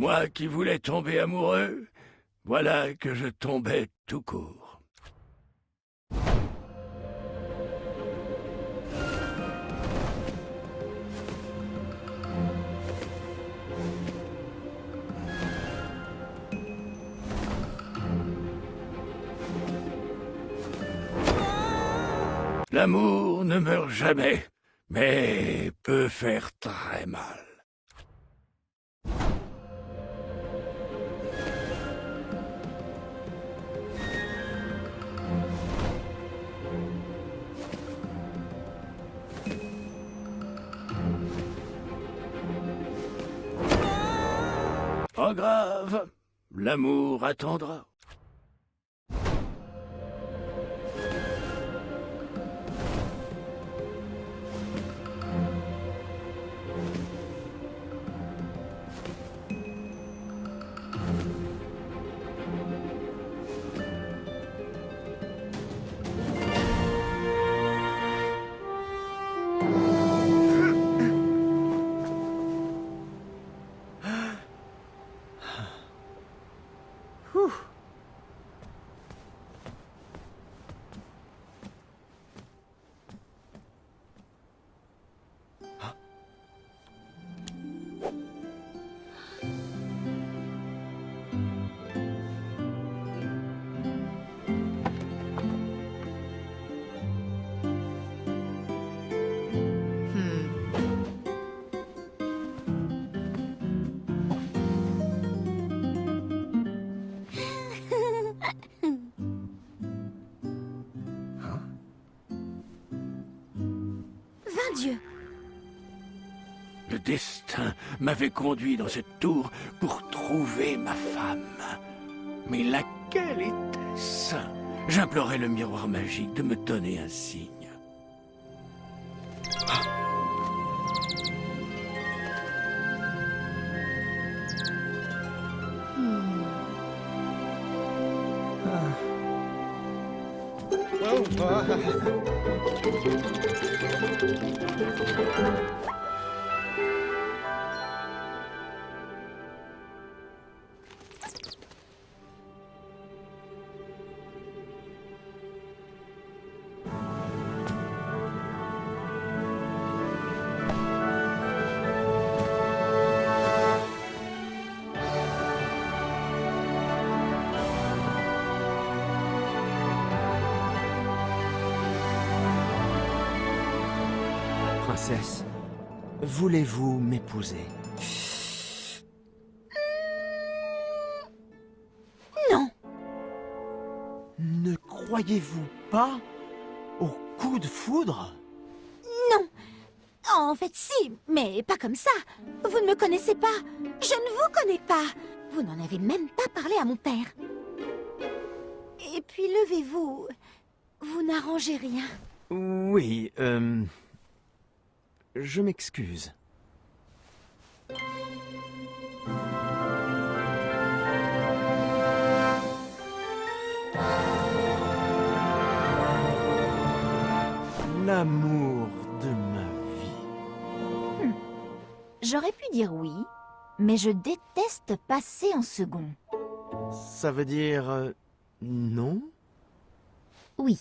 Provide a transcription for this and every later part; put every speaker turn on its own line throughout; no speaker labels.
Moi qui voulais tomber amoureux, voilà que je tombais tout court. L'amour ne meurt jamais, mais peut faire très mal. Pas grave, l'amour attendra.
Dieu.
Le destin m'avait conduit dans cette tour pour trouver ma femme. Mais laquelle était-ce? J'implorais le miroir magique de me donner un signe.
Princesse, voulez-vous m'épouser?
Non.
Ne croyez-vous pas au coup de foudre?
Non. En fait, si, mais pas comme ça. Vous ne me connaissez pas. Je ne vous connais pas. Vous n'en avez même pas parlé à mon père. Et puis, levez-vous. Vous n'arrangez rien.
Oui, je m'excuse. L'amour de ma vie.
J'aurais pu dire oui, mais je déteste passer en second.
Ça veut dire non?
Oui.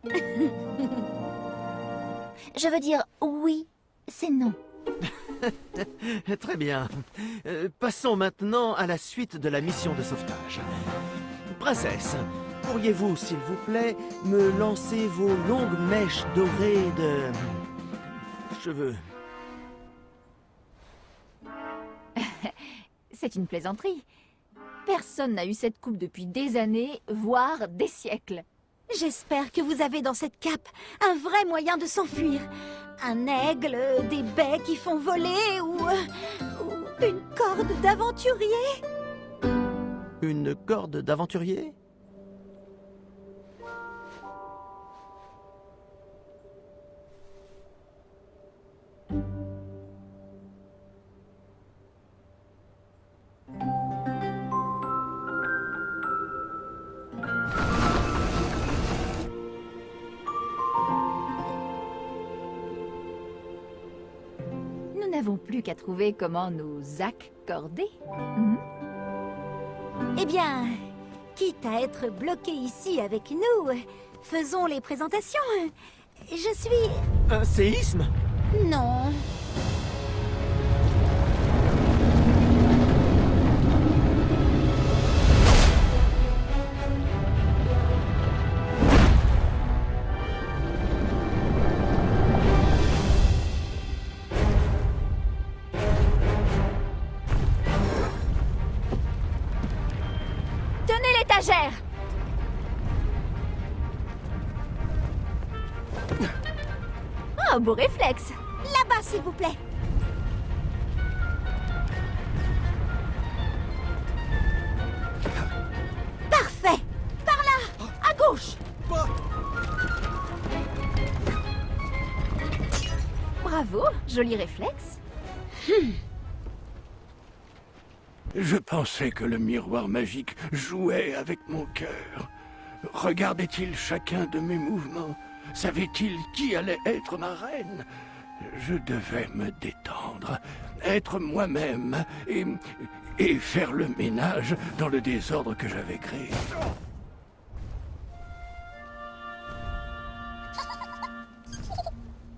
Je veux dire oui, c'est non.
Très bien. Passons maintenant à la suite de la mission de sauvetage. Princesse, pourriez-vous, s'il vous plaît, me lancer vos longues mèches dorées de cheveux?
C'est une plaisanterie. Personne n'a eu cette coupe depuis des années, voire des siècles.
J'espère que vous avez dans cette cape un vrai moyen de s'enfuir. Un aigle, des baies qui font voler ou une corde d'aventurier.
Une corde d'aventurier?
n'avons plus qu'à trouver comment nous accorder.
Eh bien, quitte à être bloqué ici avec nous, faisons les présentations. Je suis...
Un séisme?
Non.
Tenez l'étagère! Oh, beau réflexe!
Là-bas, s'il vous plaît. Parfait. Par là, à gauche.
Bravo, joli réflexe.
Je pensais que le miroir magique jouait avec mon cœur. Regardait-il chacun de mes mouvements? Savait-il qui allait être ma reine? Je devais me détendre, être moi-même et faire le ménage dans le désordre que j'avais créé.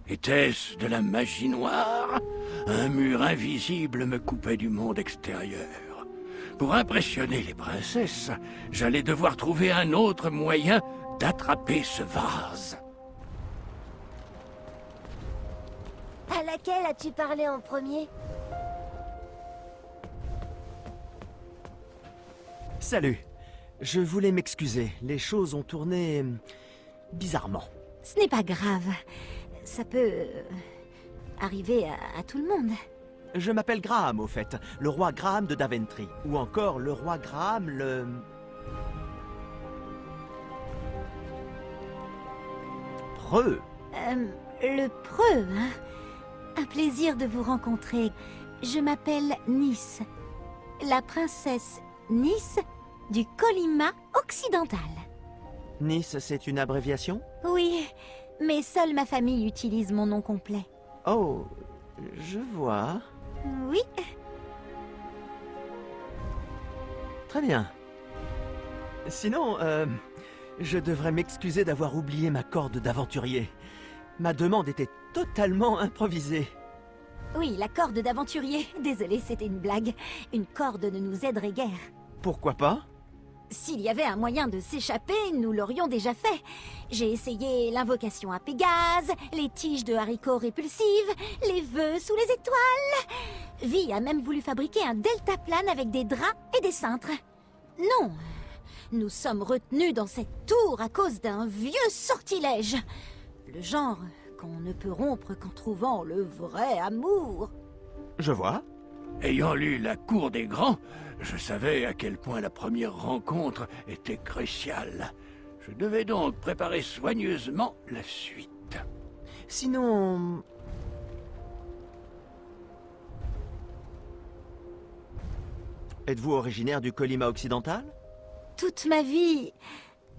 Était-ce de la magie noire? Un mur invisible me coupait du monde extérieur. Pour impressionner les princesses, j'allais devoir trouver un autre moyen d'attraper ce vase.
À laquelle as-tu parlé en premier?
Salut. Je voulais m'excuser. Les choses ont tourné... bizarrement.
Ce n'est pas grave. Ça peut... arriver à tout le monde.
Je m'appelle Graham, au fait. Le roi Graham de Daventry. Ou encore le roi Graham, le... Preux.
Le preux, hein? Un plaisir de vous rencontrer. Je m'appelle Nice. La princesse Nice du Colima occidental.
Nice, c'est une abréviation?
Oui, mais seule ma famille utilise mon nom complet.
Oh, je vois.
Oui,
Très bien. Sinon, je devrais m'excuser d'avoir oublié ma corde d'aventurier. Ma demande était totalement improvisée.
oui, la corde d'aventurier. Désolée, c'était une blague. Une corde ne nous aiderait guère.
Pourquoi pas?
S'il y avait un moyen de s'échapper, nous l'aurions déjà fait. J'ai essayé l'invocation à Pégase, les tiges de haricots répulsives, les vœux sous les étoiles. Vi a même voulu fabriquer un deltaplane avec des draps et des cintres. Non, nous sommes retenus dans cette tour à cause d'un vieux sortilège. Le genre qu'on ne peut rompre qu'en trouvant le vrai amour.
Je vois.
Ayant lu La Cour des Grands, je savais à quel point la première rencontre était cruciale. Je devais donc préparer soigneusement la suite.
Sinon... Êtes-vous originaire du Colima occidental?
Toute ma vie,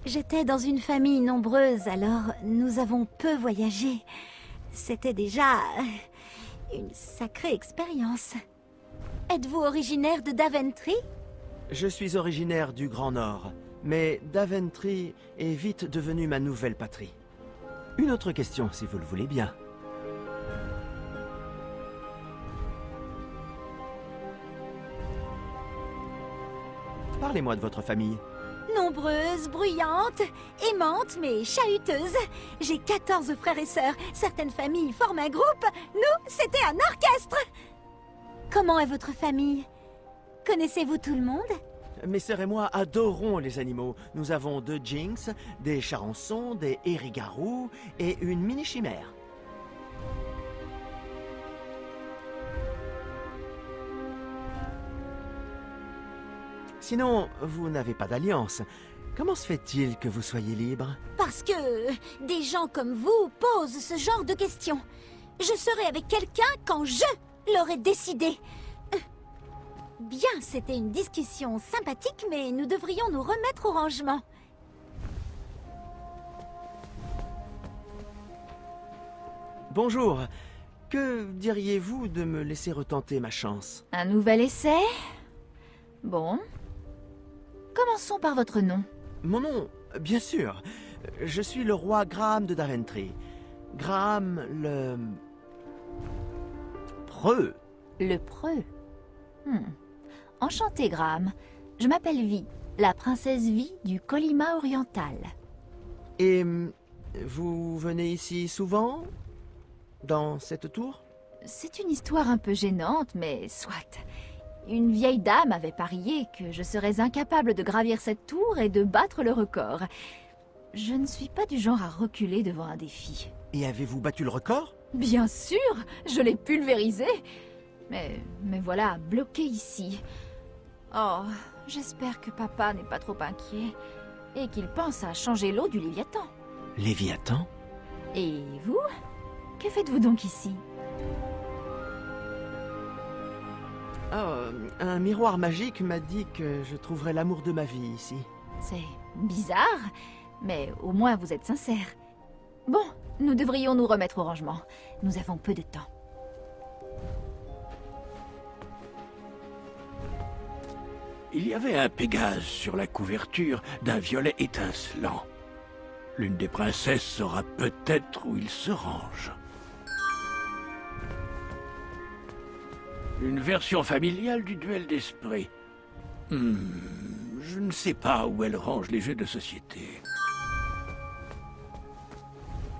j'étais dans une famille nombreuse, alors nous avons peu voyagé. C'était déjà une sacrée expérience. Êtes-vous originaire de Daventry?
Je suis originaire du Grand Nord, mais Daventry est vite devenue ma nouvelle patrie. Une autre question, si vous le voulez bien. Parlez-moi de votre famille.
Nombreuse, bruyante, aimante, mais chahuteuse. J'ai 14 frères et sœurs. Certaines familles forment un groupe. Nous, c'était un orchestre. Comment est votre famille? Connaissez-vous tout le monde?
Mes sœurs et moi adorons les animaux. Nous avons 2 Jinx, des charançons, des Erigarous et une mini-chimère. Sinon, vous n'avez pas d'alliance. Comment se fait-il que vous soyez libre?
Parce que des gens comme vous posent ce genre de questions. Je serai avec quelqu'un quand je l'aurai décidé. Bien, c'était une discussion sympathique, mais nous devrions nous remettre au rangement.
Bonjour. Que diriez-vous de me laisser retenter ma chance?
Un nouvel essai? Bon. Commençons par votre nom.
Mon nom, bien sûr. Je suis le roi Graham de Daventry. Graham le... Preux.
Le Preux. Enchanté, Graham. Je m'appelle Vi, la princesse Vi du Colima oriental.
Et vous venez ici souvent? Dans cette tour?
C'est une histoire un peu gênante, mais soit. Une vieille dame avait parié que je serais incapable de gravir cette tour et de battre le record. Je ne suis pas du genre à reculer devant un défi.
Et avez-vous battu le record?
Bien sûr, je l'ai pulvérisé. Mais voilà, bloqué ici. Oh, j'espère que papa n'est pas trop inquiet et qu'il pense à changer l'eau du Léviathan.
Léviathan?
Et vous? Que faites-vous donc ici?
Oh, un miroir magique m'a dit que je trouverais l'amour de ma vie ici.
C'est bizarre, mais au moins vous êtes sincère. Bon, nous devrions nous remettre au rangement. Nous avons peu de temps.
Il y avait un Pégase sur la couverture d'un violet étincelant. L'une des princesses saura peut-être où il se range. Une version familiale du duel d'esprit. Je ne sais pas où elle range les jeux de société.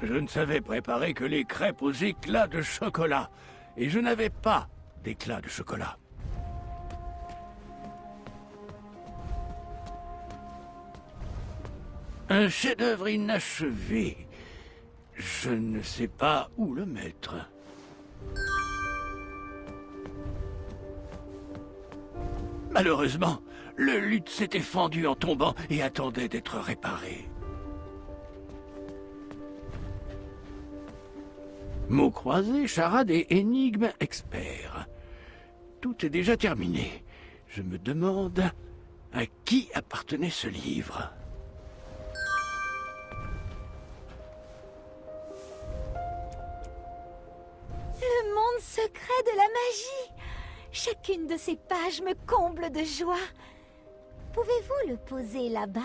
Je ne savais préparer que les crêpes aux éclats de chocolat. Et je n'avais pas d'éclats de chocolat. Un chef-d'œuvre inachevé. Je ne sais pas où le mettre. Malheureusement, le luth s'était fendu en tombant et attendait d'être réparé. Mots croisés, charades et énigmes experts. Tout est déjà terminé. Je me demande à qui appartenait ce livre.
Le monde secret de la magie. Chacune de ces pages me comble de joie. Pouvez-vous le poser là-bas?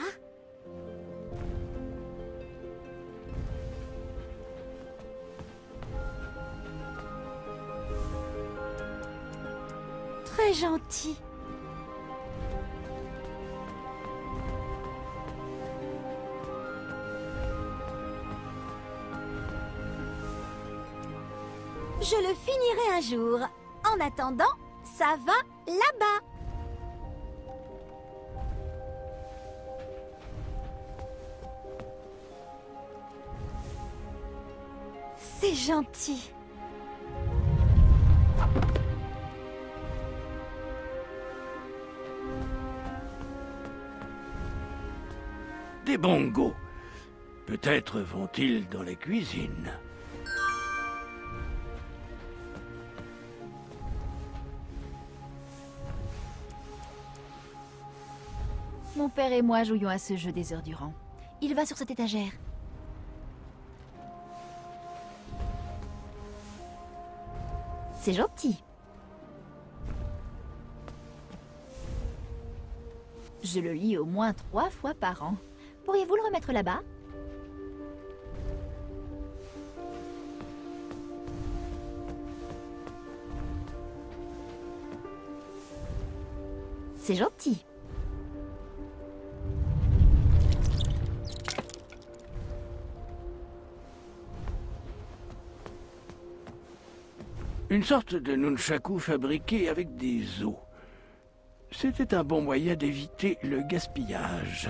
Très gentil. Je le finirai un jour. En attendant, ça va là-bas. C'est gentil.
Des bongos. Peut-être vont-ils dans la cuisine.
Mon père et moi jouions à ce jeu des heures durant. Il va sur cette étagère. C'est gentil. Je le lis au moins 3 fois par an. Pourriez-vous le remettre là-bas? C'est gentil.
Une sorte de nunchaku fabriqué avec des os. C'était un bon moyen d'éviter le gaspillage.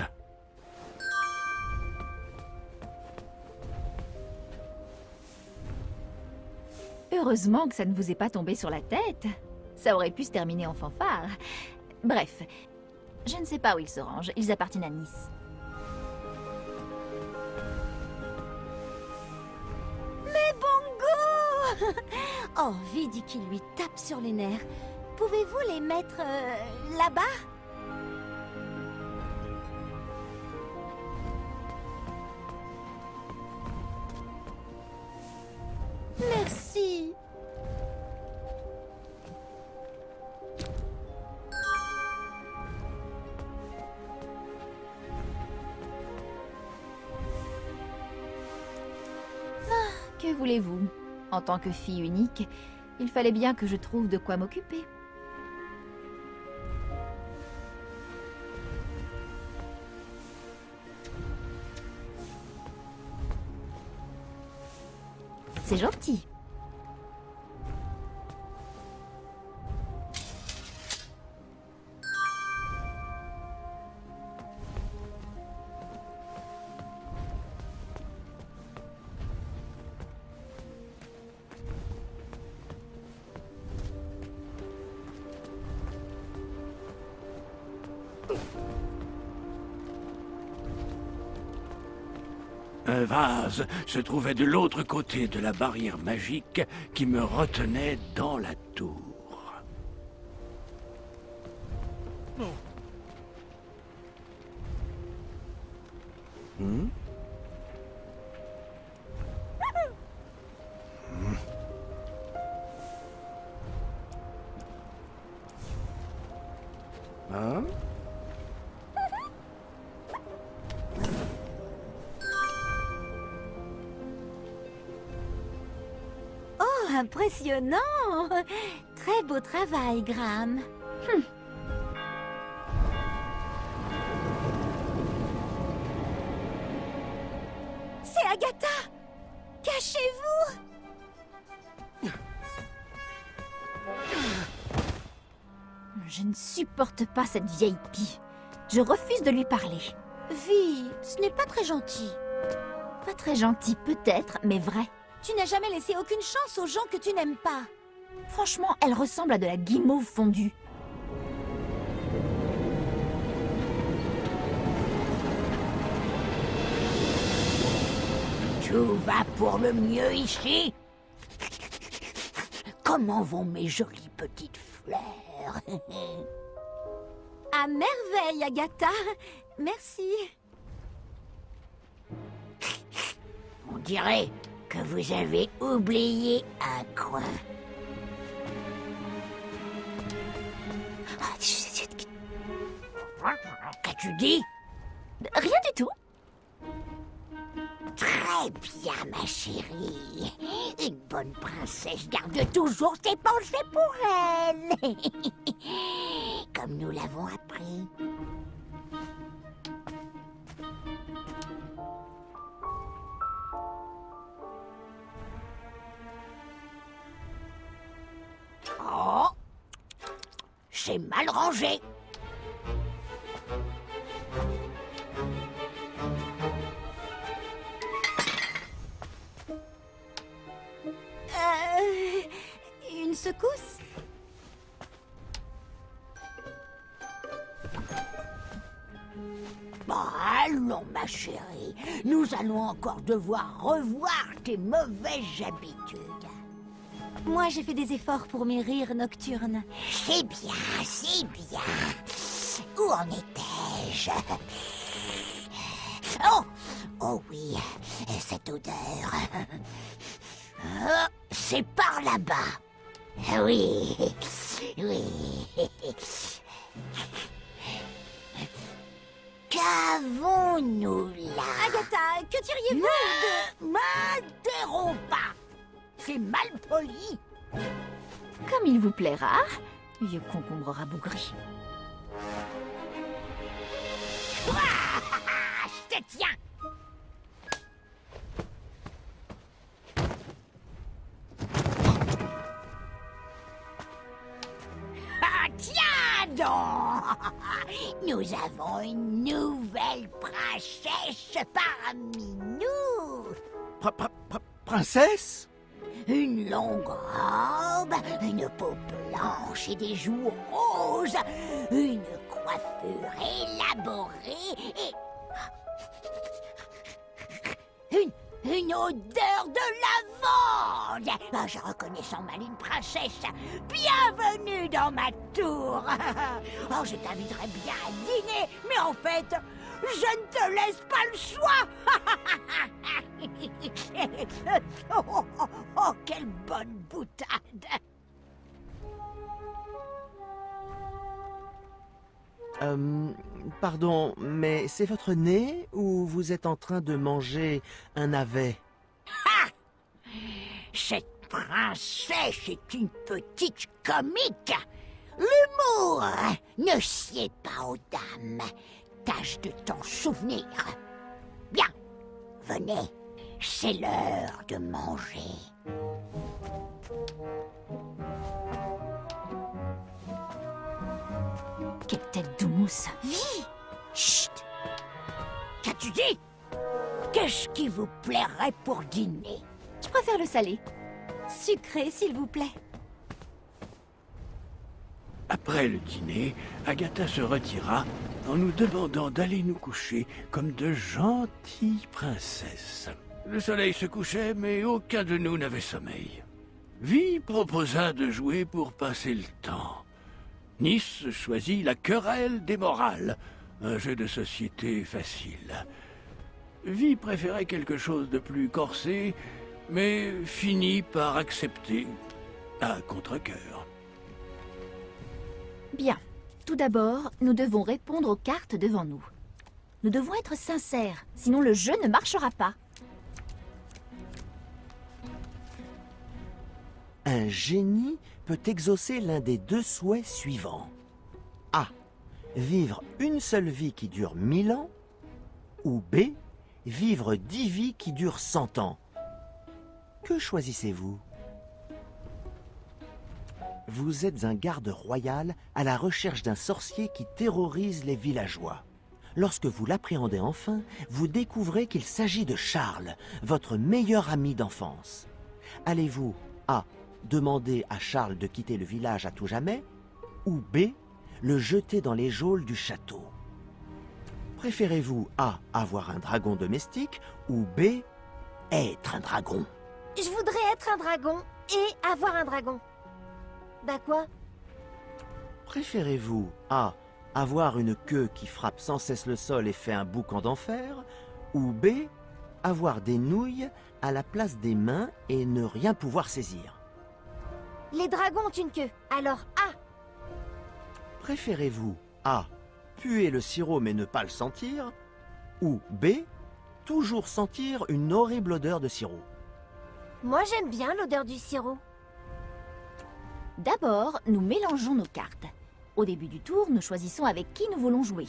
Heureusement que ça ne vous est pas tombé sur la tête. Ça aurait pu se terminer en fanfare. Bref, je ne sais pas où ils se rangent. Ils appartiennent à Nice.
Mes bongos. Oh, Vi dit qu'il lui tape sur les nerfs. Pouvez-vous les mettre là-bas? Merci.
Que voulez-vous? En tant que fille unique, il fallait bien que je trouve de quoi m'occuper. C'est gentil.
Un vase se trouvait de l'autre côté de la barrière magique qui me retenait dans la tour. Hmm? Hein?
Oh, impressionnant! Très beau travail, Graham. C'est Agatha! Cachez-vous!
Je ne supporte pas cette vieille pie. Je refuse de lui parler.
Vi, ce n'est pas très gentil.
Pas très gentil peut-être, mais vrai.
Tu n'as jamais laissé aucune chance aux gens que tu n'aimes pas.
Franchement, elle ressemble à de la guimauve fondue.
Tout va pour le mieux ici. Comment vont mes jolies petites fleurs?
À merveille, Agatha. Merci.
On dirait que vous avez oublié un coin. Qu'as-tu dit?
Rien du tout.
Très bien, ma chérie. Une bonne princesse garde toujours ses pensées pour elle. Comme nous l'avons appris. Oh, c'est mal rangé.
Une secousse?
Bon, allons, ma chérie. Nous allons encore devoir revoir tes mauvaises habitudes.
Moi, j'ai fait des efforts pour mes rires nocturnes.
C'est bien, c'est bien. Où en étais-je? Oh, oh oui, cette odeur. Oh, c'est par là-bas. Oui, oui. Qu'avons-nous là?
Agatha, que diriez-vous
Ne m'interromps pas. C'est mal poli.
Comme il vous plaira, vieux concombre rabougri.
Ah, je te tiens. Ah, tiens donc. Nous avons une nouvelle princesse parmi nous.
Princesse?
Une longue robe, une peau blanche et des joues roses, une coiffure élaborée et... Une odeur de lavande. Ah, je reconnais son maligne princesse. Bienvenue dans ma tour. Oh, je t'inviterais bien à dîner, mais en fait, je ne te laisse pas le choix. Oh, quelle bonne boutade.
Pardon, mais c'est votre nez ou vous êtes en train de manger un navet?
Ah, Cette princesse est une petite comique. L'humour ne sied pas aux dames. Tâche de t'en souvenir. Bien, venez, c'est l'heure de manger.
Quelle tête d'houmous.
Vie!
Chut! Qu'as-tu dit? Qu'est-ce qui vous plairait pour dîner?
Je préfère le salé.
Sucré, s'il vous plaît.
Après le dîner, Agatha se retira en nous demandant d'aller nous coucher comme de gentilles princesses. Le soleil se couchait, mais aucun de nous n'avait sommeil. Vi proposa de jouer pour passer le temps. Nice choisit la querelle des morales, un jeu de société facile. Vi préférait quelque chose de plus corsé, mais finit par accepter à contre-cœur.
Bien. Tout d'abord, nous devons répondre aux cartes devant nous. Nous devons être sincères, sinon le jeu ne marchera pas.
Un génie peut exaucer l'un des deux souhaits suivants. A. Vivre une seule vie qui dure 1000 ans. Ou B. Vivre 10 vies qui durent 100 ans. Que choisissez-vous? Vous êtes un garde royal à la recherche d'un sorcier qui terrorise les villageois. Lorsque vous l'appréhendez enfin, vous découvrez qu'il s'agit de Charles, votre meilleur ami d'enfance. Allez-vous A. Demander à Charles de quitter le village à tout jamais, ou B. Le jeter dans les geôles du château? Préférez-vous A. Avoir un dragon domestique, ou B. Être un dragon?
Je voudrais être un dragon et avoir un dragon. Bah quoi?
Préférez-vous A. Avoir une queue qui frappe sans cesse le sol et fait un boucan d'enfer, ou B. Avoir des nouilles à la place des mains et ne rien pouvoir saisir?
Les dragons ont une queue, alors A.
Préférez-vous A. Puer le sirop mais ne pas le sentir, ou B. Toujours sentir une horrible odeur de sirop?
Moi j'aime bien l'odeur du sirop.
D'abord, nous mélangeons nos cartes. Au début du tour, nous choisissons avec qui nous voulons jouer.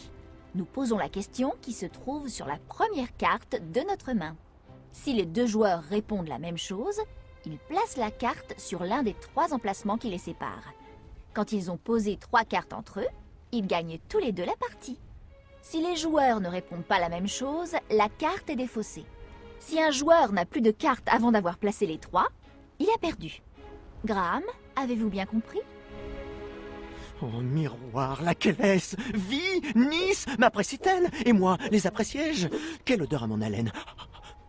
Nous posons la question qui se trouve sur la première carte de notre main. Si les deux joueurs répondent la même chose, ils placent la carte sur l'un des 3 emplacements qui les séparent. Quand ils ont posé 3 cartes entre eux, ils gagnent tous les deux la partie. Si les joueurs ne répondent pas la même chose, la carte est défaussée. Si un joueur n'a plus de cartes avant d'avoir placé les 3, il a perdu. Graham, avez-vous bien compris?
Oh, miroir, laquelle est-ce? Vie, Nice, m'apprécie-t-elle? Et moi, les appréciai-je? Quelle odeur à mon haleine!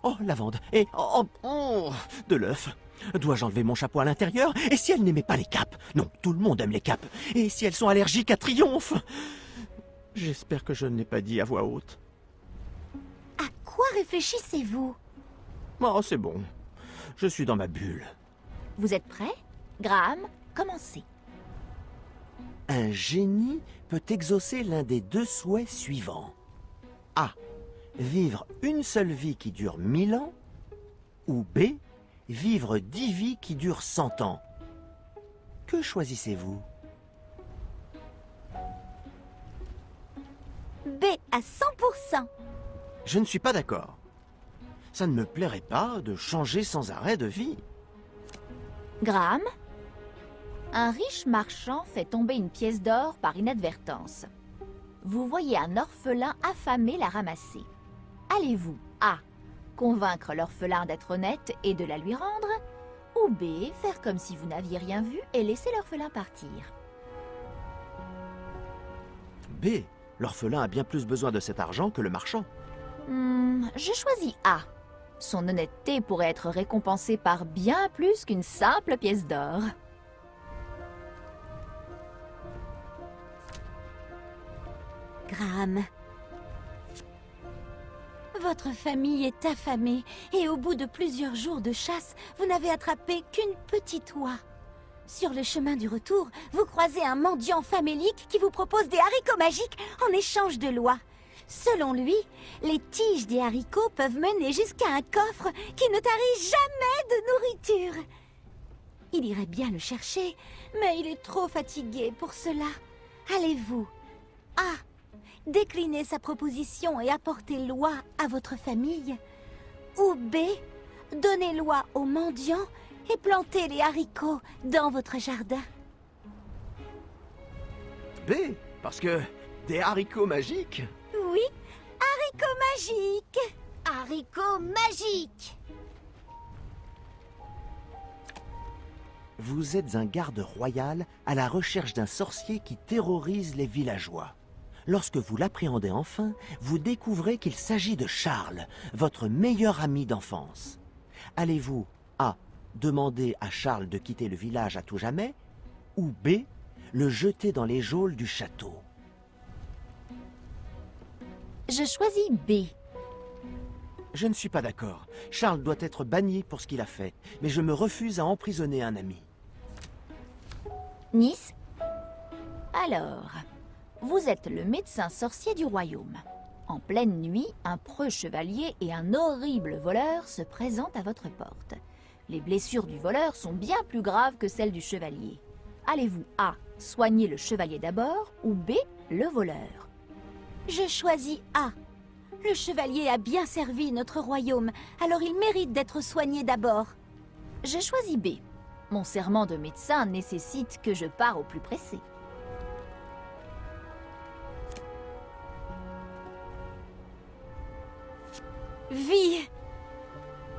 Oh, lavande, et de l'œuf. Dois-je enlever mon chapeau à l'intérieur? Et si elle n'aimait pas les capes? Non, tout le monde aime les capes. Et si elles sont allergiques à Triomphe? J'espère que je ne l'ai pas dit à voix haute.
À quoi réfléchissez-vous?
Oh, c'est bon. Je suis dans ma bulle.
Vous êtes prêts? Graham, commencez.
Un génie peut exaucer l'un des deux souhaits suivants. A. Vivre une seule vie qui dure 1000 ans. Ou B. Vivre 10 vies qui durent 100 ans. Que choisissez-vous?
B à 100%.
Je ne suis pas d'accord. Ça ne me plairait pas de changer sans arrêt de vie.
Graham, un riche marchand fait tomber une pièce d'or par inadvertance. Vous voyez un orphelin affamé la ramasser. Allez-vous A. Convaincre l'orphelin d'être honnête et de la lui rendre, ou B. Faire comme si vous n'aviez rien vu et laisser l'orphelin partir?
B. L'orphelin a bien plus besoin de cet argent que le marchand.
Je choisis A. Son honnêteté pourrait être récompensée par bien plus qu'une simple pièce d'or.
Graham. Votre famille est affamée et au bout de plusieurs jours de chasse, vous n'avez attrapé qu'une petite oie. Sur le chemin du retour, vous croisez un mendiant famélique qui vous propose des haricots magiques en échange de l'oie. Selon lui, les tiges des haricots peuvent mener jusqu'à un coffre qui ne tarit jamais de nourriture. Il irait bien le chercher, mais il est trop fatigué pour cela. Allez-vous A. Décliner sa proposition et apporter loi à votre famille. Ou B. Donner loi aux mendiants et planter les haricots dans votre jardin.
B, parce que des haricots magiques?
Oui, haricots magiques.
Haricots magiques!
Vous êtes un garde royal à la recherche d'un sorcier qui terrorise les villageois. Lorsque vous l'appréhendez enfin, vous découvrez qu'il s'agit de Charles, votre meilleur ami d'enfance. Allez-vous A. Demander à Charles de quitter le village à tout jamais, ou B. Le jeter dans les geôles du château?
Je choisis B.
Je ne suis pas d'accord. Charles doit être banni pour ce qu'il a fait, mais je me refuse à emprisonner un ami.
Nice? Alors, vous êtes le médecin sorcier du royaume. En pleine nuit, un preux chevalier et un horrible voleur se présentent à votre porte. Les blessures du voleur sont bien plus graves que celles du chevalier. Allez-vous A. Soigner le chevalier d'abord ou B. Le voleur?
Je choisis A. Le chevalier a bien servi notre royaume, alors il mérite d'être soigné d'abord.
Je choisis B. Mon serment de médecin nécessite que je pars au plus pressé.
Vie.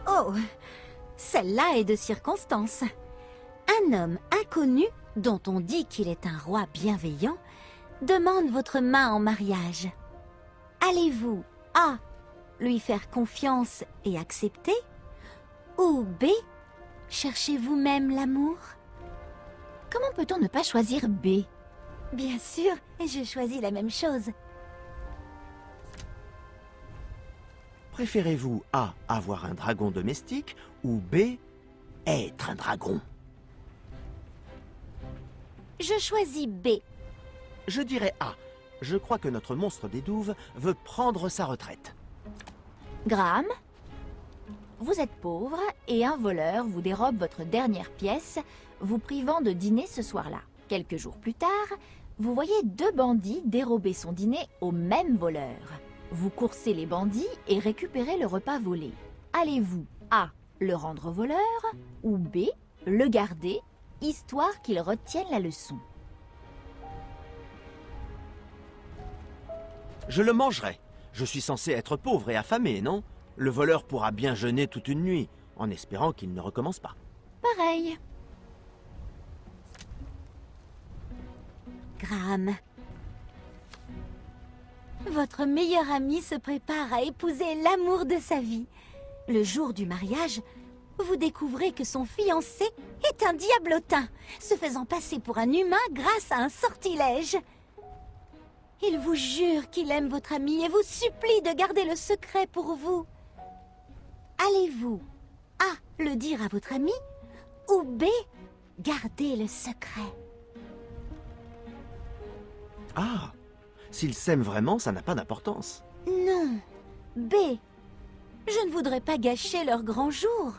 Oh, celle-là est de circonstance. Un homme inconnu, dont on dit qu'il est un roi bienveillant, demande votre main en mariage. Allez-vous A. Lui faire confiance et accepter, ou B. Cherchez vous-même l'amour?
Comment peut-on ne pas choisir B?
Bien sûr, je choisis la même chose.
Préférez-vous A. Avoir un dragon domestique, ou B. Être un dragon?
Je choisis B.
Je dirais A. Je crois que notre monstre des douves veut prendre sa retraite.
Graham? Vous êtes pauvre et un voleur vous dérobe votre dernière pièce, vous privant de dîner ce soir-là. Quelques jours plus tard, vous voyez deux bandits dérober son dîner au même voleur. Vous coursez les bandits et récupérez le repas volé. Allez-vous A. Le rendre au voleur ou B. Le garder, histoire qu'il retienne la leçon?
Je le mangerai. Je suis censé être pauvre et affamé, non? Le voleur pourra bien jeûner toute une nuit, en espérant qu'il ne recommence pas.
Pareil.
Graham. Votre meilleur ami se prépare à épouser l'amour de sa vie. Le jour du mariage, vous découvrez que son fiancé est un diablotin, se faisant passer pour un humain grâce à un sortilège. Il vous jure qu'il aime votre ami et vous supplie de garder le secret pour vous. Allez-vous A. Le dire à votre ami ou B. Garder le secret?
Ah! S'ils s'aiment vraiment, ça n'a pas d'importance.
Non. B. Je ne voudrais pas gâcher leur grand jour.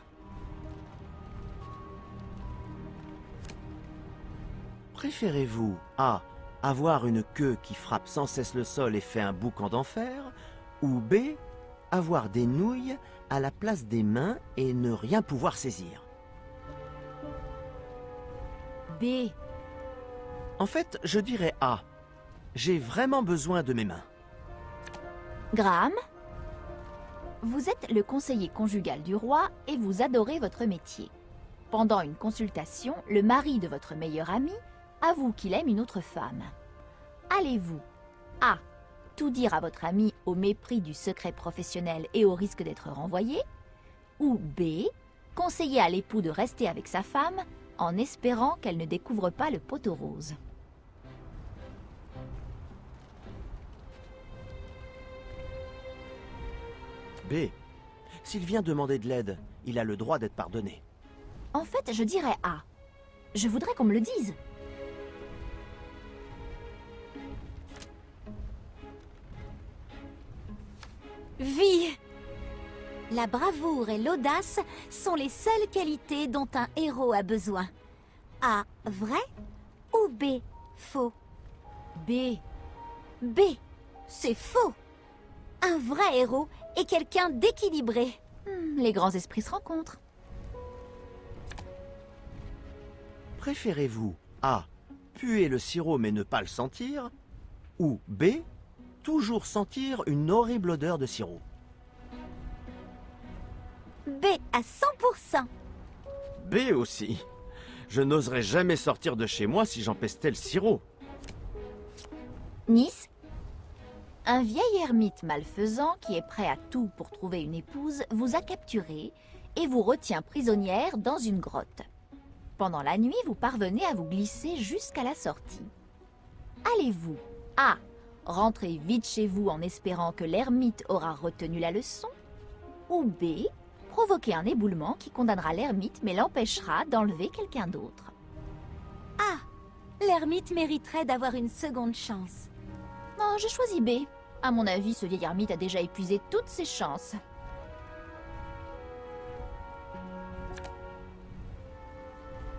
Préférez-vous A. Avoir une queue qui frappe sans cesse le sol et fait un boucan d'enfer, ou B. Avoir des nouilles à la place des mains et ne rien pouvoir saisir?
B.
En fait, je dirais A. J'ai vraiment besoin de mes mains.
Graham? Vous êtes le conseiller conjugal du roi et vous adorez votre métier. Pendant une consultation, le mari de votre meilleur ami avoue qu'il aime une autre femme. Allez-vous A. Tout dire à votre ami au mépris du secret professionnel et au risque d'être renvoyé, ou B. Conseiller à l'époux de rester avec sa femme en espérant qu'elle ne découvre pas le pot aux roses?
B. S'il vient demander de l'aide, il a le droit d'être pardonné.
En fait, je dirais A. Je voudrais qu'on me le dise.
Vie. La bravoure et l'audace sont les seules qualités dont un héros a besoin. A, vrai ou B, faux?
B.
B, c'est faux. Un vrai héros est quelqu'un d'équilibré.
Les grands esprits se rencontrent.
Préférez-vous A. Puer le sirop mais ne pas le sentir, ou B. Toujours sentir une horrible odeur de sirop?
B à 100%.
B aussi. Je n'oserais jamais sortir de chez moi si j'empestais le sirop.
Nice. Un vieil ermite malfaisant qui est prêt à tout pour trouver une épouse vous a capturé et vous retient prisonnière dans une grotte. Pendant la nuit, vous parvenez à vous glisser jusqu'à la sortie. Allez-vous A. Rentrer vite chez vous en espérant que l'ermite aura retenu la leçon, ou B. Provoquer un éboulement qui condamnera l'ermite mais l'empêchera d'enlever quelqu'un d'autre?
Ah, l'ermite mériterait d'avoir une seconde chance.
Non, j'ai choisi B. À mon avis, ce vieil ermite a déjà épuisé toutes ses chances.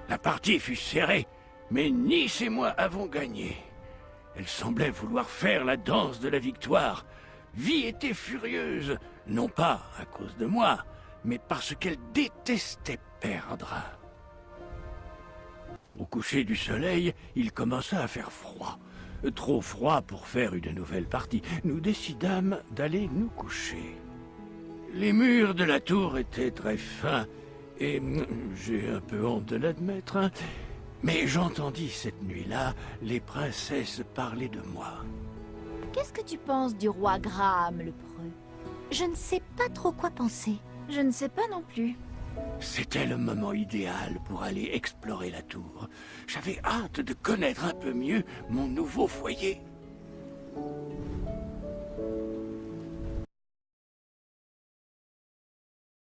La partie fut serrée, mais Nice et moi avons gagné. Elle semblait vouloir faire la danse de la victoire. Vie était furieuse, non pas à cause de moi, mais parce qu'elle détestait perdre. Au coucher du soleil, il commença à faire froid. Trop froid pour faire une nouvelle partie. Nous décidâmes d'aller nous coucher. Les murs de la tour étaient très fins, et j'ai un peu honte de l'admettre, hein, mais j'entendis cette nuit-là les princesses parler de moi.
Qu'est-ce que tu penses du roi Graham le Preux?
Je ne sais pas trop quoi penser.
Je ne sais pas non plus.
C'était le moment idéal pour aller explorer la tour. J'avais hâte de connaître un peu mieux mon nouveau foyer.